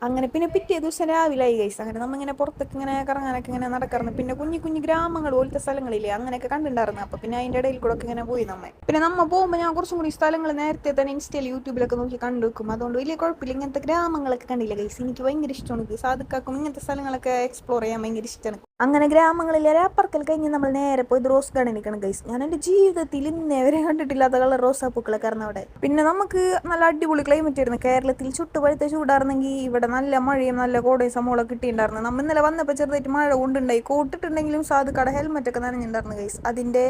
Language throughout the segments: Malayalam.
അങ്ങനെ പിന്നെ പിറ്റേ ദിവസം രാവിലെ ഗൈസ് അങ്ങനെ നമ്മിങ്ങനെ പുറത്തൊക്കെ ഇങ്ങനെ കറങ്ങാനൊക്കെ ഇങ്ങനെ നടക്കാറുണ്ട്. പിന്നെ കുഞ്ഞു കുഞ്ഞു ഗ്രാമങ്ങൾ പോലത്തെ സ്ഥലങ്ങളില്ലേ അങ്ങനെയൊക്കെ കണ്ടിട്ടുണ്ടായിരുന്നു. അപ്പൊ പിന്നെ അതിന്റെ ഇടയിൽ കൂടെ ഒക്കെ ഇങ്ങനെ പോയി പിന്നെ നമ്മ പോകുമ്പോൾ ഞാൻ കുറച്ചും കൂടി സ്ഥലങ്ങൾ നേരത്തെ തന്നെ ഇൻസ്റ്റയിൽ യൂട്യൂബിലൊക്കെ നോക്കി കണ്ടു വെക്കും. അതുകൊണ്ട് വലിയ കുഴപ്പമില്ല. ഇങ്ങനത്തെ ഗ്രാമങ്ങളൊക്കെ കണ്ടില്ല ഗൈസ്, എനിക്ക് ഭയങ്കര ഇഷ്ടമാണ്. സാധിക്കാക്കും ഇങ്ങനത്തെ സ്ഥലങ്ങളൊക്കെ എക്സ്പ്ലോർ ചെയ്യാൻ ഭയങ്കര ഇഷ്ടമാണ്. അങ്ങനെ ഗ്രാമങ്ങളിലെ രാപ്പറക്കൽ കഴിഞ്ഞ് നമ്മൾ നേരെ പോയത് റോസ് ഗാർഡനിലേക്കാണ് ഗൈസ്. ഞാൻ എൻ്റെ ജീവിതത്തിൽ ഇന്നേ വരെ കണ്ടിട്ടില്ലാത്ത കളർ റോസാപ്പൂക്കളൊക്കെ ആയിരുന്നു അവിടെ. പിന്നെ നമുക്ക് നല്ല അടിപൊളി ക്ലൈമറ്റ് ആയിരുന്നു. കേരളത്തിൽ ചുട്ടുപഴുത്ത ചൂടായിരുന്നെങ്കിൽ ഇവിടെ നല്ല മഴയും നല്ല കോടയും സമൂളമൊക്കെ കിട്ടിയിട്ടുണ്ടായിരുന്നു. നമ്മൾ ഇന്നലെ വന്നപ്പോൾ ചെറുതായിട്ട് മഴ കൊണ്ടുണ്ടായി. കോട്ടിട്ടുണ്ടെങ്കിലും സാധുക്കട ഹെൽമെറ്റ് ഒക്കെ നനഞ്ഞിട്ടുണ്ടായിരുന്നു ഗൈസ്. അതിന്റെ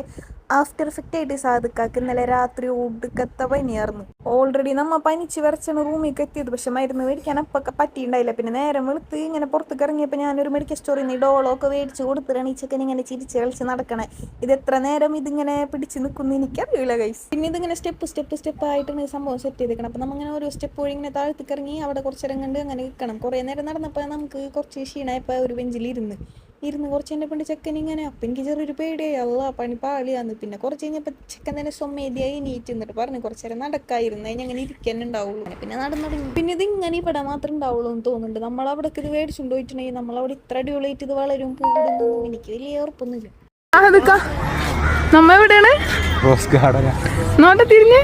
ആഫ്റ്റർ എഫക്റ്റ് ആയിട്ട് സാധുക്കാക്ക് ഇന്നലെ രാത്രി ഒടുക്കത്തെ പനിയായിരുന്നു. ഓൾറെഡി നമ്മ പനിച്ച് വരച്ചാണ് റൂമിലേക്ക് എത്തിയത്. പക്ഷെ മരുന്ന് മേടിക്കാൻ അപ്പൊക്കെ പറ്റിയിട്ടുണ്ടായില്ല. പിന്നെ നേരം വെളുത്ത് ഇങ്ങനെ പുറത്തേക്ക് ഇറങ്ങിയപ്പോൾ ഞാനൊരു മെഡിക്കൽ സ്റ്റോറിൽ നിന്ന് ഡോളോ ഒക്കെ മേടിച്ച് കൊടുത്തിട്ടാണ് ഈ ചെക്കൻ ഇങ്ങനെ ചിരിച്ച് കളിച്ച് നടക്കണേ. ഇത് എത്ര നേരം ഇതിങ്ങനെ പിടിച്ച് നിൽക്കുന്നു എനിക്കറിയില്ല ഗൈസ്. പിന്നെ ഇതിങ്ങനെ സ്റ്റെപ്പ് ആയിട്ടാണ് സംഭവം സെറ്റ് ചെയ്തേക്കണം. അപ്പം നമ്മങ്ങനെ ഓരോ സ്റ്റെപ്പ് വഴി ഇങ്ങനെ താഴ്ത്തിക്ക് ഇറങ്ങി അവിടെ കുറച്ച് നേരം കണ്ട് അങ്ങനെ നിൽക്കണം. കുറേ നേരം നടന്നപ്പോൾ നമുക്ക് കുറച്ച് ക്ഷീണമായപ്പോൾ ഒരു ബെഞ്ചിൽ ഇരുന്ന് കുറച്ച് എൻ്റെ പണ്ട് ചെക്കൻ ഇങ്ങനെ അപ്പം എനിക്ക് ചെറിയൊരു പേടിയായി. അല്ല പണി പാളിയാന്ന്. പിന്നെ കുറച്ച് കഴിഞ്ഞപ്പോൾ ചെക്കൻ തന്നെ സ്വമേധിയായി എണീറ്റ് എന്നിട്ട് പറഞ്ഞു കുറച്ച് നേരം നടക്കായിരുന്നു, അതിന് അങ്ങനെ ഇരിക്കാൻ ഉണ്ടാവുള്ളൂ. പിന്നെ നടന്നു തുടങ്ങി. പിന്നെ ഇത് ഇങ്ങനെ ഇവിടെ മാത്രം ഉണ്ടാവുള്ളൂ എന്ന് തോന്നുന്നുണ്ട്. നമ്മളവിടെ ഇത് മേടിച്ചുകൊണ്ട് പോയിട്ടുണ്ടെങ്കിൽ നമ്മളവിടെ ഇത്ര അടിപൊളിയായിട്ട് ഇത് വളരും കൂടുന്നു എനിക്ക് വലിയ ഉറപ്പൊന്നുമില്ല. നമ്മ എവിടെയാണ്? Rose garden. നോട്ടെ തിരിഞ്ഞ്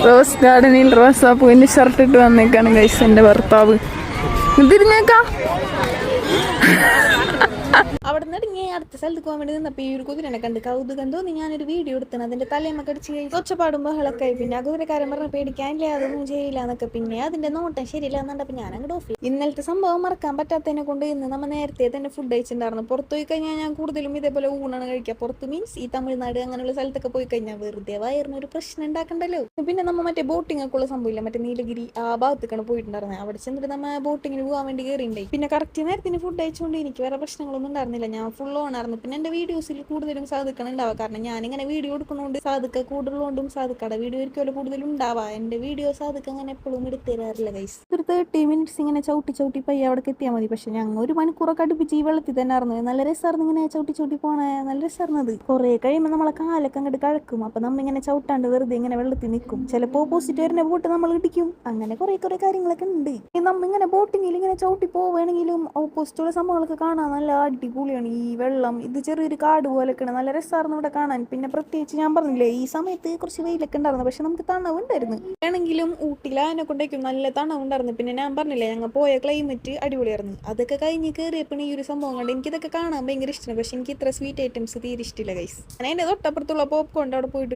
റോസ് ഗാർഡനിൽ റോസാപ്പൂവിന്റെ ഷർട്ട് ഇട്ട് വന്നേക്കാണ് ഗൈസ് എന്റെ ഭർത്താവ്. തിരിഞ്ഞേക്കാം. അവിടെ നിന്ന് ഇറങ്ങി അടുത്ത സ്ഥലത്ത് പോകാൻ വേണ്ടി നിന്നപ്പോൾ ഈ ഒരു കുതിരനെ കണ്ട് കൗതുകം തോന്നി. ഞാനൊരു വീഡിയോ എടുത്തത് അതിന്റെ തലേമൊക്കെ അടിച്ച് ഒച്ചപ്പാടും ബഹളൊക്കെ. പിന്നെ ആ കുതിരക്കാരൻ പറഞ്ഞ പേടിക്കാനില്ല, അതൊന്നും ചെയ്യില്ല എന്നൊക്കെ. പിന്നെ അതിന്റെ നോട്ടം ശരിയില്ല എന്നുണ്ടപ്പോൾ ഞാൻ അങ്ങോട്ട് ഓഫ് ചെയ്തു. ഇന്നലത്തെ സംഭവം മറക്കാൻ പറ്റാത്തതിനെ കൊണ്ട് ഇന്ന് നമ്മൾ നേരത്തെ തന്നെ ഫുഡ് കഴിച്ചിട്ടുണ്ടായിരുന്നു. പുറത്ത് പോയി കഴിഞ്ഞാൽ ഞാൻ കൂടുതലും ഇതേപോലെ ഊണാണ് കഴിക്കുക. പുറത്ത് മീൻസ് ഈ തമിഴ്നാട് അങ്ങനെയുള്ള സ്ഥലത്തൊക്കെ പോയി കഴിഞ്ഞാൽ വെറുതെ വയറിനൊരു പ്രശ്നം ഉണ്ടാക്കണ്ടല്ലോ. പിന്നെ നമ്മൾ മറ്റേ ബോട്ടിംഗ് ഒക്കെ ഉള്ള സംഭവമില്ല, മറ്റേ നീലഗിരി ആ ഭാഗത്തേക്കാണ് പോയിട്ടുണ്ടായിരുന്നത്. അവിടെ ചെന്നിട്ട് നമ്മൾ ബോട്ടിങ്ങിന് പോകാൻ വേണ്ടി കയറിയിട്ടുണ്ടായി. പിന്നെ കറക്റ്റ് നേരത്തിന് ഫുഡ് കഴിച്ചുകൊണ്ട് എനിക്ക് വേറെ പ്രശ്നങ്ങളൊന്നും ഉണ്ടായിരുന്നില്ല. ഞാൻ ഫുൾ ഓണായിരുന്നു. പിന്നെ എൻ്റെ വീഡിയോസിൽ കൂടുതലും സാധുക്കൾ ഉണ്ടാവുക. കാരണം ഞാനിങ്ങനെ വീഡിയോ എടുക്കുന്നതുകൊണ്ട് സാധുക്ക കൂടുതലുകൊണ്ടും സാധുക്കട വീഡിയോ ആയിരിക്കുമല്ലോ കൂടുതലും ഉണ്ടാവുക. എൻ്റെ വീഡിയോ സാധുക്ക അങ്ങനെ എപ്പോഴും എടുത്തു തരാറില്ല ഗൈസ്. ഒരു 30 മിനിറ്റ്സ് ഇങ്ങനെ ചവിട്ടി പയ്യ അവിടെ എത്തിയാൽ മതി. പക്ഷെ ഞങ്ങൾ 1 മണിക്കൂറൊക്കെ അടുപ്പിച്ച് ഈ വെള്ളത്തിൽ തന്നെ ആയിരുന്നു. നല്ല രസമായിരുന്നു ഇങ്ങനെ ചവിട്ടി പോണേ, നല്ല രസമായിരുന്നത്. കുറേ കഴിയുമ്പോൾ നമ്മളെ കാലൊക്കെ അങ്ങോട്ട് കഴക്കും. അപ്പം നമ്മിങ്ങനെ ചവിട്ടാണ്ട് വെറുതെ ഇങ്ങനെ വെള്ളത്തിൽ നിൽക്കും. ചിലപ്പോൾ ഓപ്പോസിറ്റ് വരുന്ന ബോട്ട് നമ്മൾ ഇടിക്കും. അങ്ങനെ കുറേ കാര്യങ്ങളൊക്കെ ഉണ്ട്. നമ്മിങ്ങനെ ബോട്ടിങ്ങിൽ ഇങ്ങനെ ചവിട്ടി പോവുകയാണെങ്കിലും ഓപ്പോസിറ്റുള്ള സംഭവങ്ങളൊക്കെ കാണാൻ നല്ല അടിപൊളിയാണ്. ഈ വെള്ളം ഇത് ചെറിയൊരു കാട് പോലെയൊക്കെയാണ്, നല്ല രസമായിരുന്നു ഇവിടെ കാണാൻ. പിന്നെ പ്രത്യേകിച്ച് ഞാൻ പറഞ്ഞില്ലേ ഈ സമയത്ത് കുറച്ച് വെയിലൊക്കെ ഉണ്ടായിരുന്നു. പക്ഷെ നമുക്ക് തണവുണ്ടായിരുന്നു. ആണെങ്കിലും ഊട്ടിയിൽ അതിനെ കൊണ്ടേക്കും നല്ല തണവുണ്ടായിരുന്നു. പിന്നെ ഞാൻ പറഞ്ഞില്ലേ ഞങ്ങൾ പോയ ക്ലൈമറ്റ് അടിപൊളിയായിരുന്നു. അതൊക്കെ കഴിഞ്ഞ് കയറിയപ്പോൾ ഈ ഒരു സംഭവം കണ്ട് എനിക്കിതൊക്കെ കാണാൻ ഭയങ്കര ഇഷ്ടമാണ്. പക്ഷെ എനിക്ക് ഇത്ര സ്വീറ്റ് ഐറ്റംസ് തീരെ ഇഷ്ടമില്ല ഗൈസ്. ഞാൻ അതിൻ്റെ തൊട്ടപ്പുറത്തുള്ള പോപ്കോണിൻ്റെ അവിടെ പോയിട്ട്